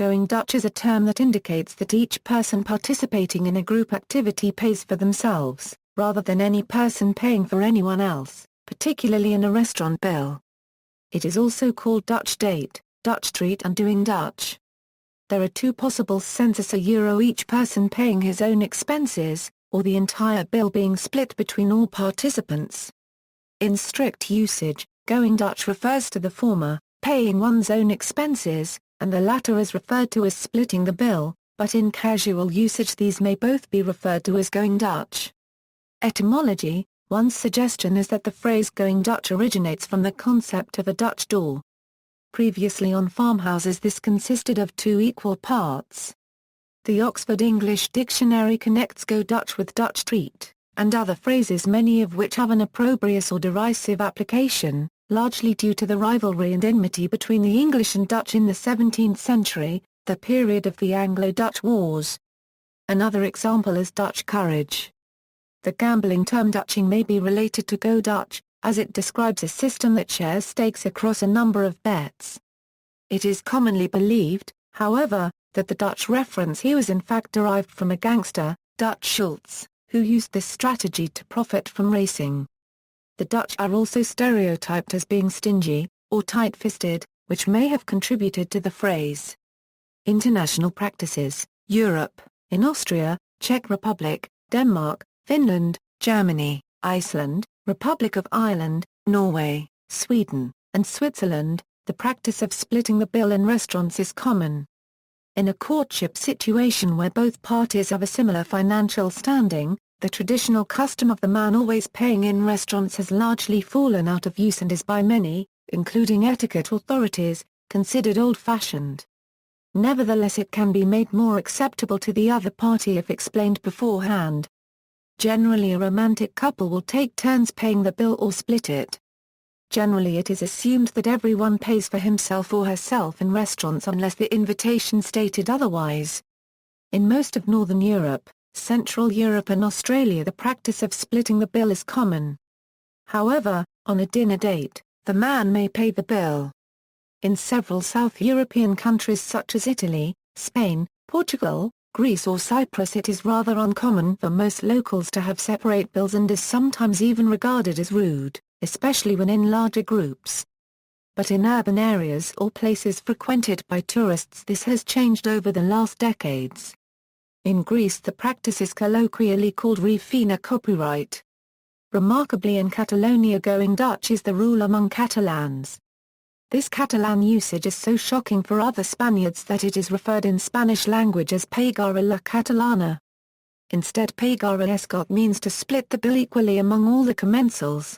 Going Dutch is a term that indicates that each person participating in a group activity pays for themselves, rather than any person paying for anyone else, particularly in a restaurant bill. It is also called Dutch date, Dutch treat and doing Dutch. There are two possible senses: €1 each person paying his own expenses, or the entire bill being split between all participants. In strict usage, going Dutch refers to the former, paying one's own expenses, and the latter is referred to as splitting the bill, but in casual usage these may both be referred to as going Dutch. Etymology: one suggestion is that the phrase going Dutch originates from the concept of a Dutch door. Previously on farmhouses this consisted of two equal parts. The Oxford English Dictionary connects go Dutch with Dutch treat, and other phrases, many of which have an opprobrious or derisive application, largely due to the rivalry and enmity between the English and Dutch in the 17th century, the period of the Anglo-Dutch Wars. Another example is Dutch courage. The gambling term Dutching may be related to go Dutch, as it describes a system that shares stakes across a number of bets. It is commonly believed, however, that the Dutch reference here was in fact derived from a gangster, Dutch Schultz, who used this strategy to profit from racing. The Dutch are also stereotyped as being stingy, or tight-fisted, which may have contributed to the phrase. International practices: Europe, in Austria, Czech Republic, Denmark, Finland, Germany, Iceland, Republic of Ireland, Norway, Sweden, and Switzerland, the practice of splitting the bill in restaurants is common. In a courtship situation where both parties have a similar financial standing, the traditional custom of the man always paying in restaurants has largely fallen out of use and is by many, including etiquette authorities, considered old-fashioned. Nevertheless, it can be made more acceptable to the other party if explained beforehand. Generally, a romantic couple will take turns paying the bill or split it. Generally, it is assumed that everyone pays for himself or herself in restaurants unless the invitation stated otherwise. In most of Northern Europe, Central Europe and Australia the practice of splitting the bill is common. However, on a dinner date, the man may pay the bill. In several South European countries such as Italy, Spain, Portugal, Greece or Cyprus it is rather uncommon for most locals to have separate bills and is sometimes even regarded as rude, especially when in larger groups. But in urban areas or places frequented by tourists this has changed over the last decades. In Greece the practice is colloquially called refina copyright. Remarkably, in Catalonia going Dutch is the rule among Catalans. This Catalan usage is so shocking for other Spaniards that it is referred in Spanish language as Pagar La Catalana. Instead, pagar escot means to split the bill equally among all the commensals.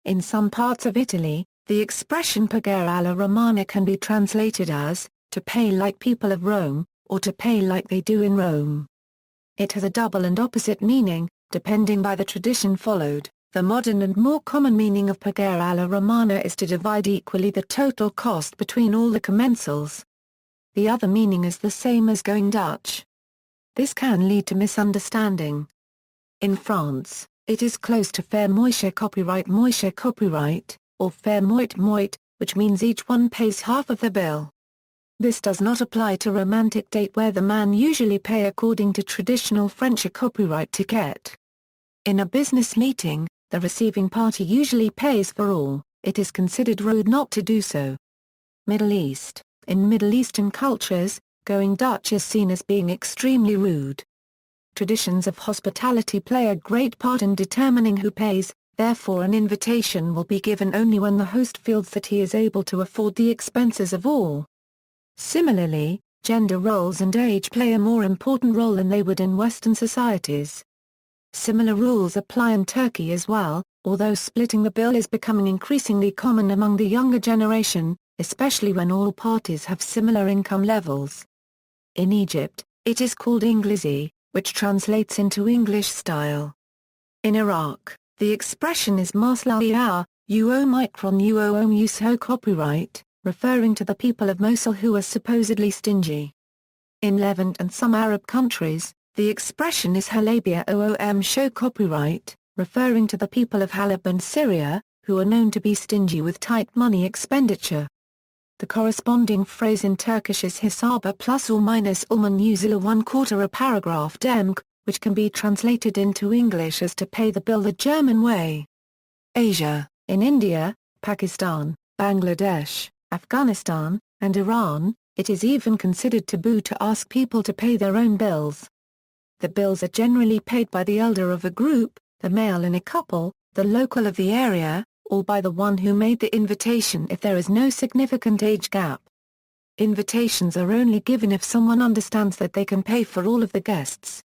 In some parts of Italy, the expression Pagar alla Romana can be translated as, to pay like people of Rome, or to pay like they do in Rome. It has a double and opposite meaning, depending by the tradition followed. The modern and more common meaning of Pagar alla Romana is to divide equally the total cost between all the commensals. The other meaning is the same as going Dutch. This can lead to misunderstanding. In France, it is close to faire moitié copyright, or faire moite, which means each one pays half of the bill. This does not apply to romantic date where the man usually pay according to traditional French copyright ticket. In a business meeting, the receiving party usually pays for all. It is considered rude not to do so. Middle East: in Middle Eastern cultures, going Dutch is seen as being extremely rude. Traditions of hospitality play a great part in determining who pays, therefore an invitation will be given only when the host feels that he is able to afford the expenses of all. Similarly, gender roles and age play a more important role than they would in Western societies. Similar rules apply in Turkey as well, although splitting the bill is becoming increasingly common among the younger generation, especially when all parties have similar income levels. In Egypt, it is called Inglizi, which translates into English style. In Iraq, the expression is maslaia, uo micron uo uso copyright, referring to the people of Mosul who are supposedly stingy. In Levant and some Arab countries, the expression is halabia oom show copyright, referring to the people of Halab and Syria, who are known to be stingy with tight money expenditure. The corresponding phrase in Turkish is hesaba plus or minus ulman yüzüyle 1/4 a paragraph demg, which can be translated into English as to pay the bill the German way. Asia, in India, Pakistan, Bangladesh, Afghanistan, and Iran, it is even considered taboo to ask people to pay their own bills. The bills are generally paid by the elder of a group, the male in a couple, the local of the area, or by the one who made the invitation if there is no significant age gap. Invitations are only given if someone understands that they can pay for all of the guests.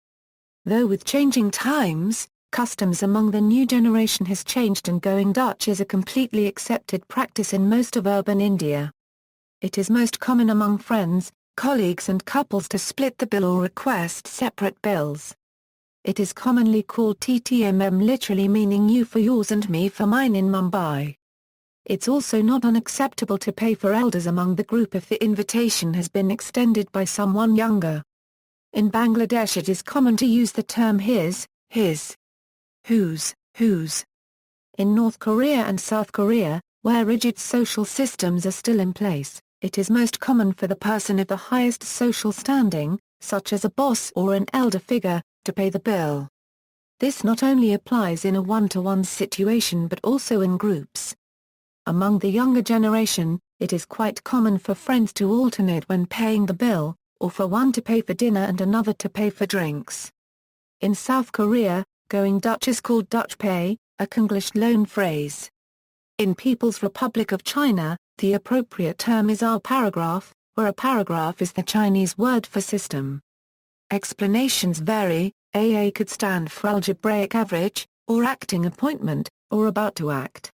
Though with changing times, customs among the new generation has changed and going Dutch is a completely accepted practice in most of urban India. It is most common among friends, colleagues and couples to split the bill or request separate bills. It is commonly called TTMM, literally meaning you for yours and me for mine in Mumbai. It's also not unacceptable to pay for elders among the group if the invitation has been extended by someone younger. In Bangladesh it is common to use the term his, whose. In North Korea and South Korea, where rigid social systems are still in place, it is most common for the person of the highest social standing, such as a boss or an elder figure, to pay the bill. This not only applies in a one-to-one situation but also in groups. Among the younger generation, it is quite common for friends to alternate when paying the bill, or for one to pay for dinner and another to pay for drinks. In South Korea, going Dutch is called Dutch pay, a Konglish loan phrase. In People's Republic of China, the appropriate term is our paragraph, where a paragraph is the Chinese word for system. Explanations vary. AA could stand for algebraic average, or acting appointment, or about to act.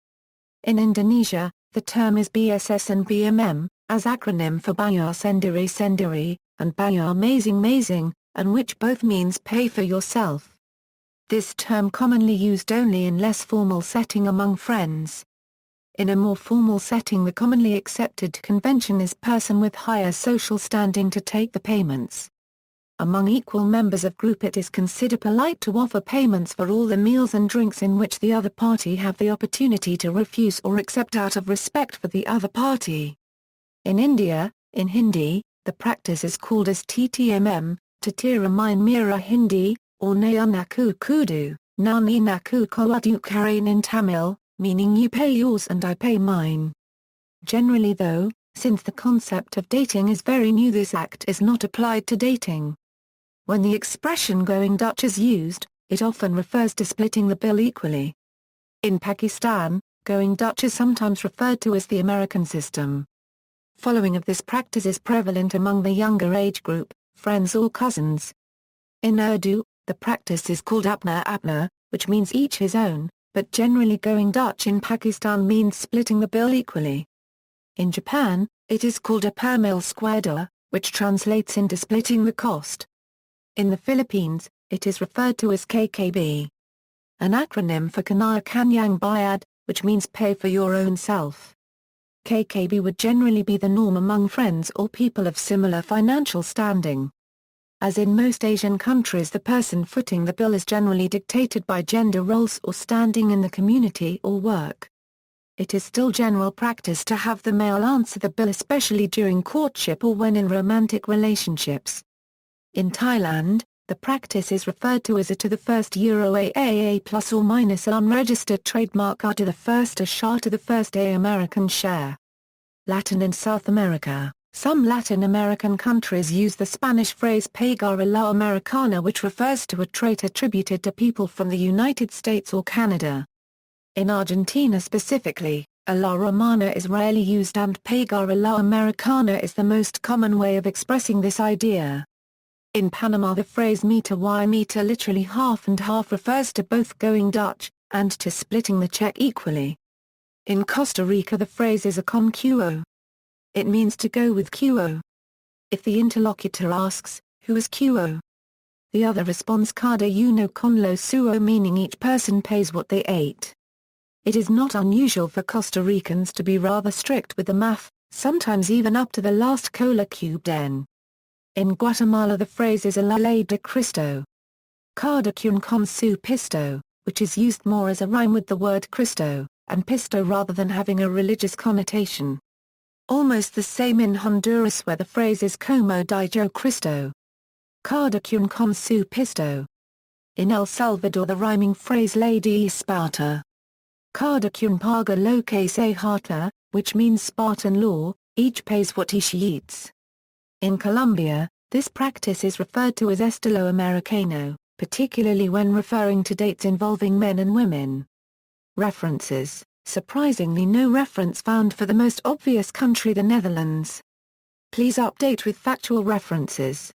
In Indonesia, the term is BSS and BMM, as acronym for Bayar Sendiri, and Bayar Mazing, and which both means pay for yourself. This term commonly used only in less formal setting among friends. In a more formal setting, the commonly accepted convention is person with higher social standing to take the payments. Among equal members of group it is considered polite to offer payments for all the meals and drinks in which the other party have the opportunity to refuse or accept out of respect for the other party. In India, in Hindi, the practice is called as TTMM, Tatira Mine Mira Hindi, or Nayanaku Kudu, Nani Naku Kawadu Karain in Tamil, meaning you pay yours and I pay mine. Generally though, since the concept of dating is very new, this act is not applied to dating. When the expression going Dutch is used, it often refers to splitting the bill equally. In Pakistan, going Dutch is sometimes referred to as the American system. Following of this practice is prevalent among the younger age group, friends or cousins. In Urdu, the practice is called apna, which means each his own, but generally going Dutch in Pakistan means splitting the bill equally. In Japan, it is called a pamil squadra, which translates into splitting the cost. In the Philippines, it is referred to as KKB. An acronym for Kanaya Kanyang Bayad, which means pay for your own self. KKB would generally be the norm among friends or people of similar financial standing. As in most Asian countries, the person footing the bill is generally dictated by gender roles or standing in the community or work. It is still general practice to have the male answer the bill, especially during courtship or when in romantic relationships. In Thailand, the practice is referred to as a to the first euro AAA plus or minus an unregistered trademark R to the first a sha to the first A American share. Latin and South America. Some Latin American countries use the Spanish phrase Pagar La Americana, which refers to a trait attributed to people from the United States or Canada. In Argentina specifically, a La Romana is rarely used and Pagar La Americana is the most common way of expressing this idea. In Panama, the phrase mitad y mitad, literally half and half, refers to both going Dutch, and to splitting the check equally. In Costa Rica the phrase is a con quo. It means to go with quo. If the interlocutor asks, who is quo? The other responds cada uno con lo suo, meaning each person pays what they ate. It is not unusual for Costa Ricans to be rather strict with the math, sometimes even up to the last cola cubed n. In Guatemala the phrase is a la ley de Cristo. Cada quien con su pisto, which is used more as a rhyme with the word Cristo, and pisto rather than having a religious connotation. Almost the same in Honduras where the phrase is como dijo Cristo. Cada quien con su pisto. In El Salvador the rhyming phrase Lady Sparta. Cada quien paga lo que se harta, which means Spartan law, each pays what she eats. In Colombia, this practice is referred to as estilo americano, particularly when referring to dates involving men and women. References: surprisingly no reference found for the most obvious country, the Netherlands. Please update with factual references.